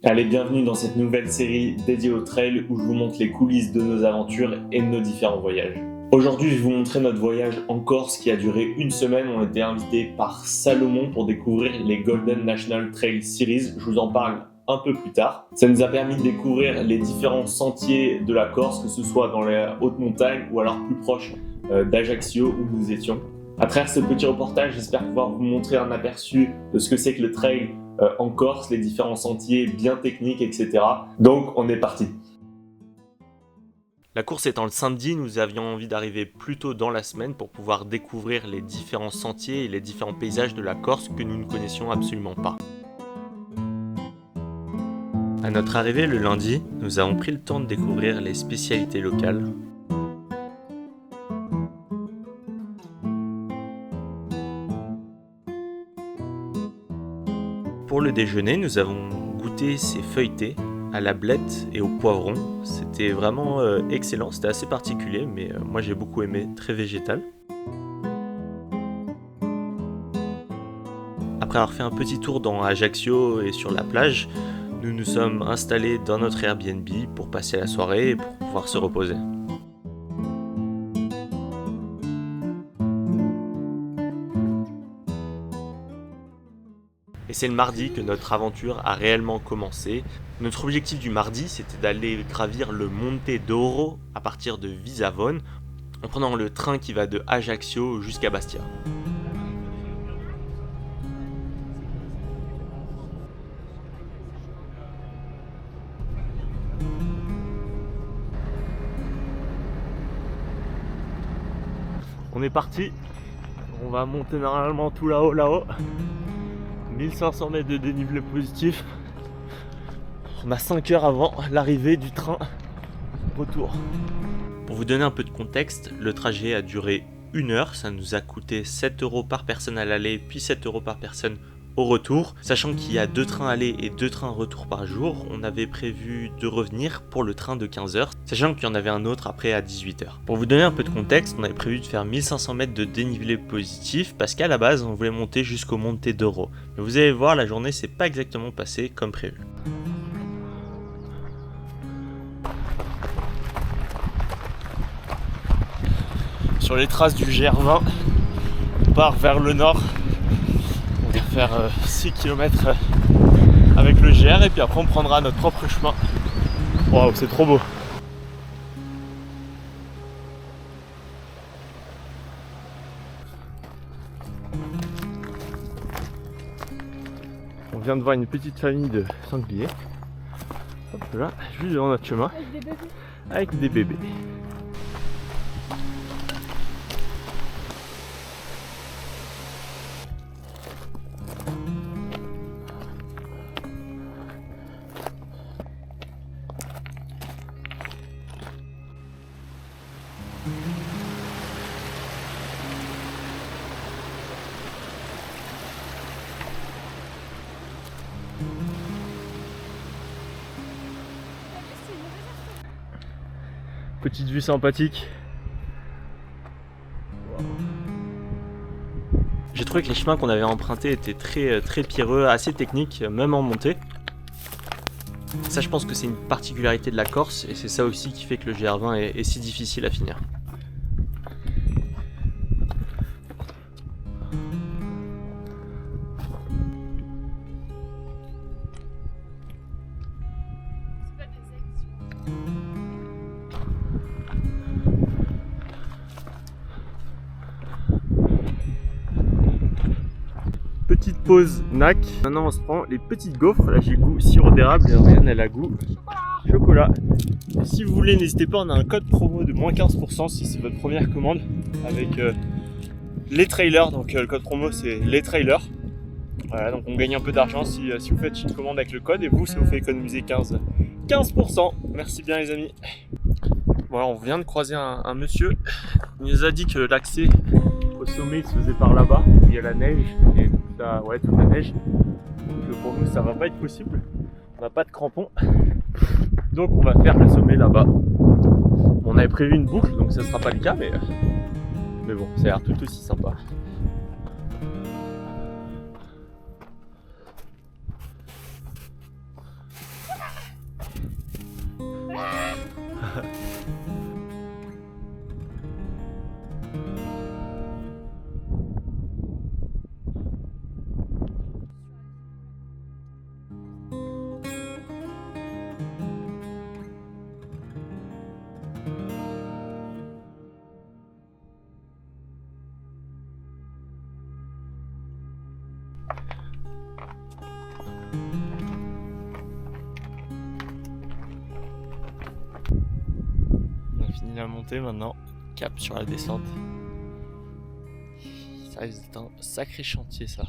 Allez, bienvenue dans cette nouvelle série dédiée au trail où je vous montre les coulisses de nos aventures et de nos différents voyages. Aujourd'hui, je vais vous montrer notre voyage en Corse qui a duré une semaine. On a été invité par Salomon pour découvrir les Golden National Trail Series. Je vous en parle un peu plus tard. Ça nous a permis de découvrir les différents sentiers de la Corse, que ce soit dans les hautes montagnes ou alors plus proche d'Ajaccio où nous étions. À travers ce petit reportage, j'espère pouvoir vous montrer un aperçu de ce que c'est que le trail en Corse, les différents sentiers bien techniques, etc. Donc on est parti. La course étant le samedi, nous avions envie d'arriver plus tôt dans la semaine pour pouvoir découvrir les différents sentiers et les différents paysages de la Corse que nous ne connaissions absolument pas. À notre arrivée le lundi, nous avons pris le temps de découvrir les spécialités locales. Pour le déjeuner, nous avons goûté ces feuilletés à la blette et au poivron. C'était vraiment excellent, c'était assez particulier, mais moi j'ai beaucoup aimé, très végétal. Après avoir fait un petit tour dans Ajaccio et sur la plage, nous nous sommes installés dans notre Airbnb pour passer la soirée et pour pouvoir se reposer. Et c'est le mardi que notre aventure a réellement commencé. Notre objectif du mardi, c'était d'aller gravir le Monte d'Oro à partir de Visavone, en prenant le train qui va de Ajaccio jusqu'à Bastia. On est parti, on va monter normalement tout là-haut. 1500 mètres de dénivelé positif. On a 5 heures avant l'arrivée du train retour. Pour vous donner un peu de contexte, le trajet a duré 1 heure. Ça nous a coûté 7 € par personne à l'aller, puis 7 € par personne au retour. Sachant qu'il y a 2 trains aller et 2 trains retour par jour, on avait prévu de revenir pour le train de 15 heures. Sachant qu'il y en avait un autre après à 18 heures. Pour vous donner un peu de contexte, on avait prévu de faire 1500 mètres de dénivelé positif parce qu'à la base, on voulait monter jusqu'au Monte d'Oro. Mais vous allez voir, la journée s'est pas exactement passée comme prévu. Sur les traces du GR20, on part vers le nord. On va faire 6 km avec le GR et puis après on prendra notre propre chemin. Waouh, c'est trop beau! On vient de voir une petite famille de sangliers. Hop là, juste devant notre chemin. Avec des bébés. Petite vue sympathique. J'ai trouvé que les chemins qu'on avait empruntés étaient très pierreux, assez techniques, même en montée. Ça, je pense que c'est une particularité de la Corse et c'est ça aussi qui fait que le GR20 est si difficile à finir. Petite pause NAC. Maintenant on se prend les petites gaufres. Là j'ai goût sirop d'érable et Oriane elle a goût chocolat. Et si vous voulez, n'hésitez pas, on a un code promo de moins 15% si c'est votre première commande avec les trailers. Donc le code promo c'est les trailers. Voilà, donc on gagne un peu d'argent si vous faites une commande avec le code et vous ça vous fait économiser 15%. Merci bien les amis. Voilà, on vient de croiser un monsieur. Il nous a dit que l'accès au sommet se faisait par là-bas, où il y a la neige et toute la neige. Donc pour nous ça va pas être possible. On n'a pas de crampons. Donc on va faire le sommet là-bas. On avait prévu une boucle donc ça sera pas le cas mais bon, ça a l'air tout aussi sympa. fini à monter maintenant. Cap sur la descente. Ça risque d'être un sacré chantier ça.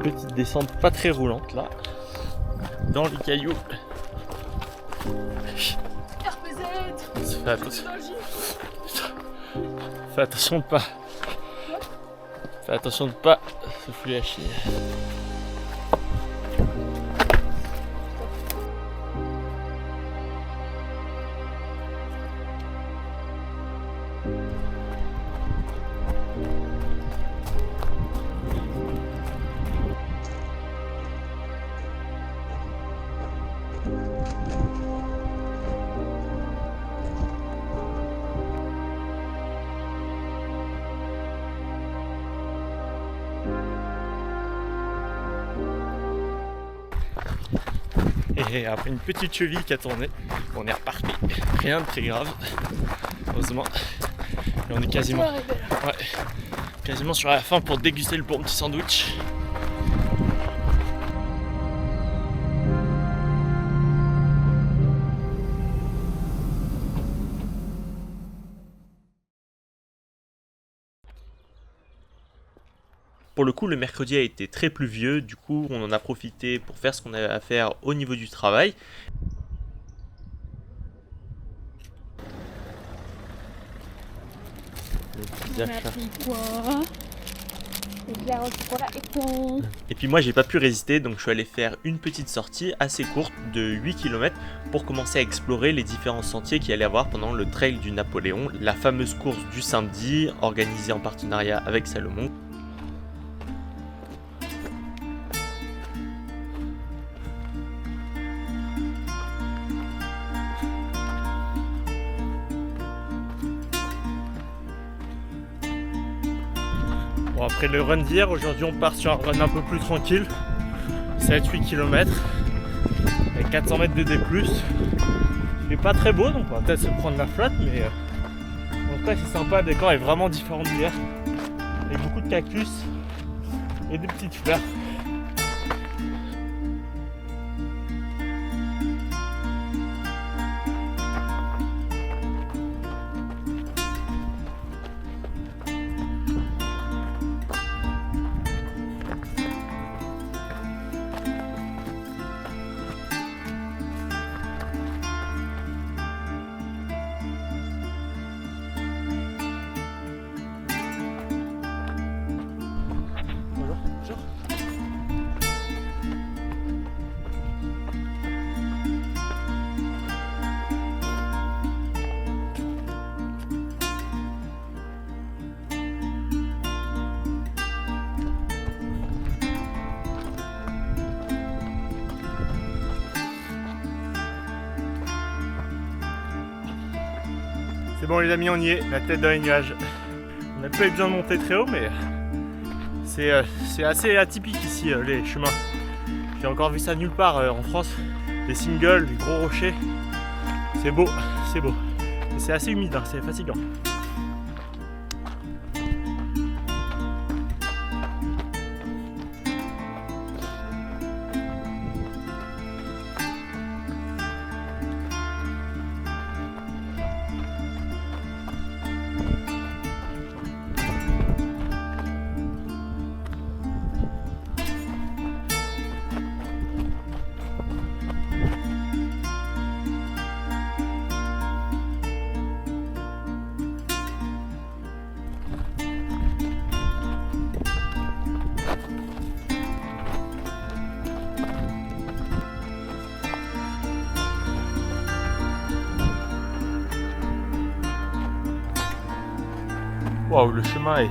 Petite descente pas très roulante là, dans les cailloux. Fais attention de pas souffler à chier. Et après une petite cheville qui a tourné, on est reparti. Rien de très grave, heureusement. Et on est quasiment sur la fin pour déguster le bon petit sandwich. Pour le coup, le mercredi a été très pluvieux, du coup on en a profité pour faire ce qu'on avait à faire au niveau du travail. Et puis moi j'ai pas pu résister, donc je suis allé faire une petite sortie assez courte de 8 km pour commencer à explorer les différents sentiers qu'il y allait avoir pendant le trail du Napoléon, la fameuse course du samedi organisée en partenariat avec Salomon. Bon, après le run d'hier, aujourd'hui on part sur un run un peu plus tranquille, 7-8 km, avec 400 mètres de D+. Il n'est pas très beau, donc on va peut-être se prendre la flotte, mais en tout cas c'est sympa, le décor est vraiment différent d'hier, avec beaucoup de cactus et des petites fleurs. C'est bon les amis, on y est, la tête dans les nuages. On n'a pas eu besoin de monter très haut, mais c'est assez atypique ici les chemins. J'ai encore vu ça nulle part en France. Les singles, les gros rochers. C'est beau, c'est beau. Mais c'est assez humide, hein, c'est fatigant. Waouh, le chemin est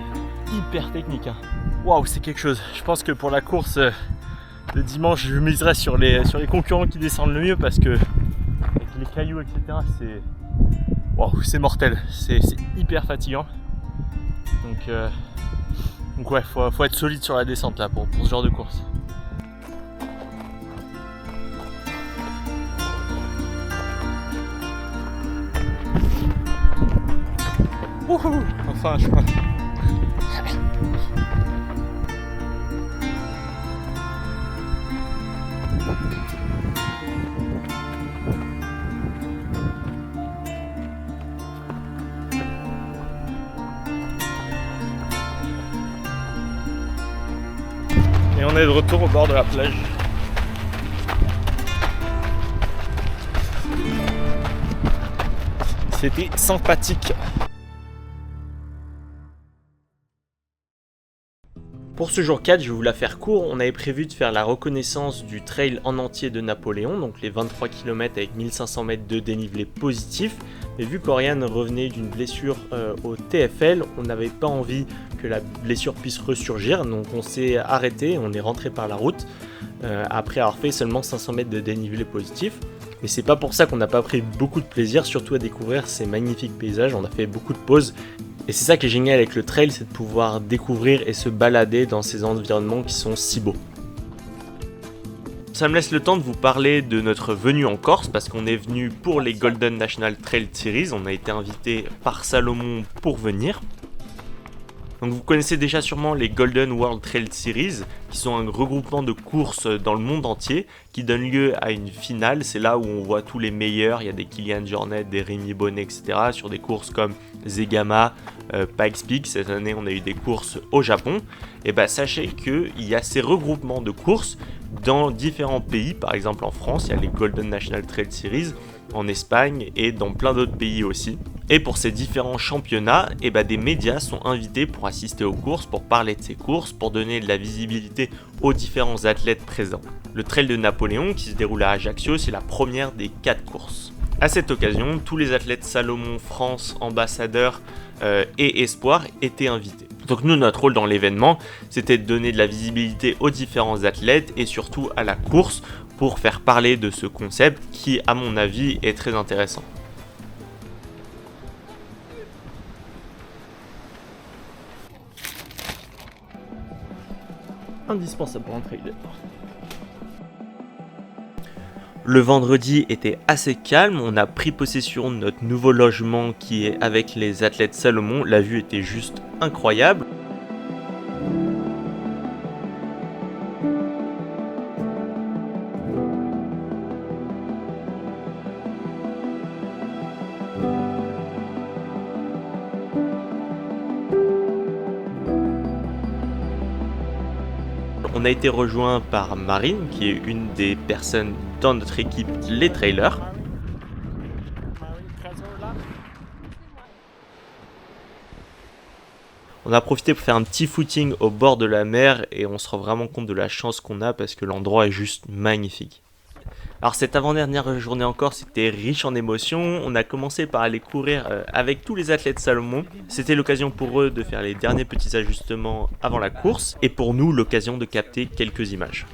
hyper technique. Hein. Waouh, c'est quelque chose. Je pense que pour la course de dimanche, je miserai sur les concurrents qui descendent le mieux parce que avec les cailloux, etc., c'est waouh, c'est mortel. C'est hyper fatigant. Donc Donc ouais, faut être solide sur la descente là pour ce genre de course. Wouhou, enfin un chemin. Et on est de retour au bord de la plage. C'était sympathique. Pour ce jour 4, je vais vous la faire court. On avait prévu de faire la reconnaissance du trail en entier de Napoléon, donc les 23 km avec 1500 mètres de dénivelé positif. Mais vu qu'Oriane revenait d'une blessure au TFL, on n'avait pas envie que la blessure puisse ressurgir, donc on s'est arrêté, on est rentré par la route après avoir fait seulement 500 mètres de dénivelé positif. Mais c'est pas pour ça qu'on n'a pas pris beaucoup de plaisir, surtout à découvrir ces magnifiques paysages. On a fait beaucoup de pauses. Et c'est ça qui est génial avec le trail, c'est de pouvoir découvrir et se balader dans ces environnements qui sont si beaux. Ça me laisse le temps de vous parler de notre venue en Corse, parce qu'on est venu pour les Golden National Trail Series. On a été invité par Salomon pour venir. Donc vous connaissez déjà sûrement les Golden World Trail Series, qui sont un regroupement de courses dans le monde entier, qui donne lieu à une finale. C'est là où on voit tous les meilleurs, il y a des Kilian Jornet, des Rémi Bonnet, etc. sur des courses comme Zegama, Pikes Peak. Cette année on a eu des courses au Japon. Et bah sachez qu'il y a ces regroupements de courses dans différents pays. Par exemple en France, il y a les Golden National Trail Series, en Espagne et dans plein d'autres pays aussi. Et pour ces différents championnats, des médias sont invités pour assister aux courses, pour parler de ces courses, pour donner de la visibilité aux différents athlètes présents. Le Trail de Napoléon, qui se déroule à Ajaccio, c'est la première des 4 courses. À cette occasion, tous les athlètes Salomon, France, ambassadeurs et espoirs étaient invités. Donc nous, notre rôle dans l'événement, c'était de donner de la visibilité aux différents athlètes et surtout à la course pour faire parler de ce concept qui, à mon avis, est très intéressant. Indispensable pour un trailer. Le vendredi était assez calme, on a pris possession de notre nouveau logement qui est avec les athlètes Salomon, la vue était juste incroyable. On a été rejoint par Marine, qui est une des personnes dans notre équipe, les trailers. On a profité pour faire un petit footing au bord de la mer et on se rend vraiment compte de la chance qu'on a parce que l'endroit est juste magnifique. Alors cette avant-dernière journée encore, c'était riche en émotions. On a commencé par aller courir avec tous les athlètes Salomon. C'était l'occasion pour eux de faire les derniers petits ajustements avant la course et pour nous l'occasion de capter quelques images.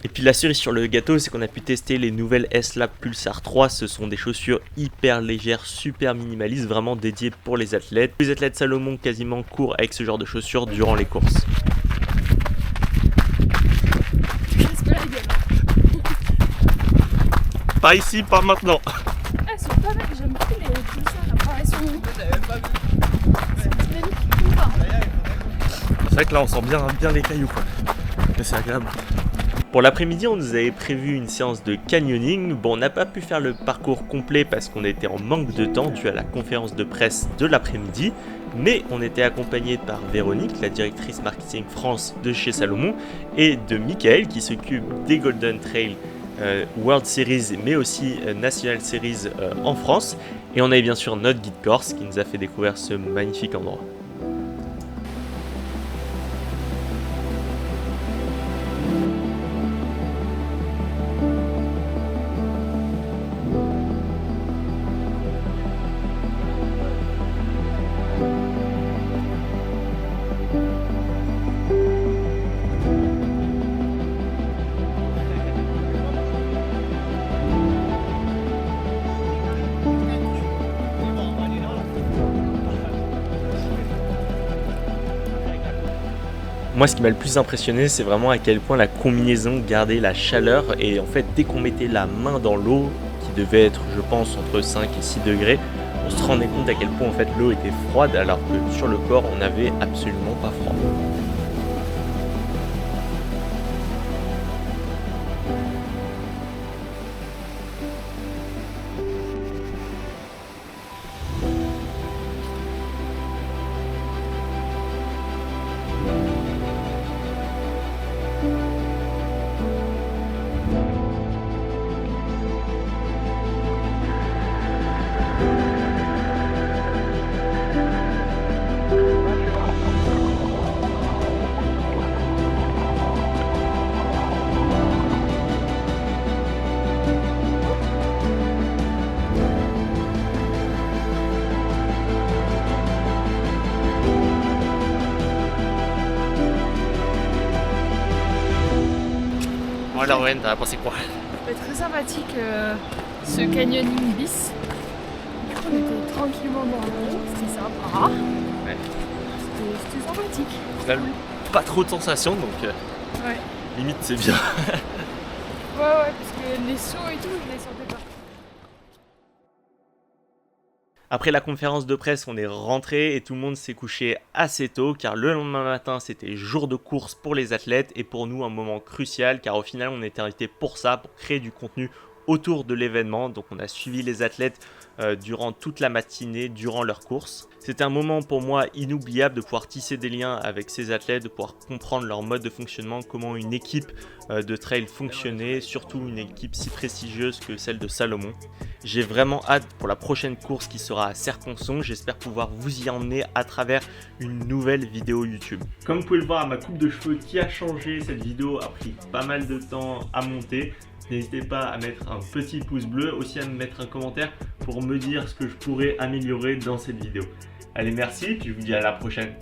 Et puis la cerise sur le gâteau, c'est qu'on a pu tester les nouvelles S-Lab Pulsar 3. Ce sont des chaussures hyper légères, super minimalistes, vraiment dédiées pour les athlètes. Les athlètes Salomon quasiment courent avec ce genre de chaussures durant les courses. Pas ici, pas maintenant. Ah, c'est pas mal, j'aime beaucoup les pulsars, la progression. C'est magnifique ou pas? C'est vrai que là on sent bien les cailloux quoi. Mais c'est agréable. Pour l'après-midi, on nous avait prévu une séance de canyoning. Bon, on n'a pas pu faire le parcours complet parce qu'on était en manque de temps dû à la conférence de presse de l'après-midi. Mais on était accompagné par Véronique, la directrice marketing France de chez Salomon, et de Michael qui s'occupe des Golden Trail World Series mais aussi National Series en France. Et on avait bien sûr notre guide corse qui nous a fait découvrir ce magnifique endroit. Moi, ce qui m'a le plus impressionné, c'est vraiment à quel point la combinaison gardait la chaleur. Et en fait, dès qu'on mettait la main dans l'eau, qui devait être, je pense, entre 5 et 6 degrés, on se rendait compte à quel point en fait l'eau était froide, alors que sur le corps, on n'avait absolument pas froid. Bon alors Wen, t'as pensé quoi? Très sympathique ce canyoning bis. Du coup, on était tranquillement dans l'eau, c'était sympa. Ouais. C'était sympathique. Finalement, pas trop de sensations, donc Ouais. limite c'est bien. Ouais, parce que les sauts et tout, je les sentais pas. Après la conférence de presse, on est rentré et tout le monde s'est couché assez tôt car le lendemain matin, c'était jour de course pour les athlètes et pour nous un moment crucial car au final, on était invité pour ça, pour créer du contenu autour de l'événement. Donc on a suivi les athlètes durant toute la matinée, durant leur course. C'était un moment pour moi inoubliable de pouvoir tisser des liens avec ces athlètes, de pouvoir comprendre leur mode de fonctionnement, comment une équipe de trail fonctionnait, surtout une équipe si prestigieuse que celle de Salomon. J'ai vraiment hâte pour la prochaine course qui sera à Serre-Ponçon. J'espère pouvoir vous y emmener à travers une nouvelle vidéo YouTube. Comme vous pouvez le voir, ma coupe de cheveux qui a changé, cette vidéo a pris pas mal de temps à monter. N'hésitez pas à mettre un petit pouce bleu, aussi à me mettre un commentaire pour me dire ce que je pourrais améliorer dans cette vidéo. Allez, merci, puis je vous dis à la prochaine.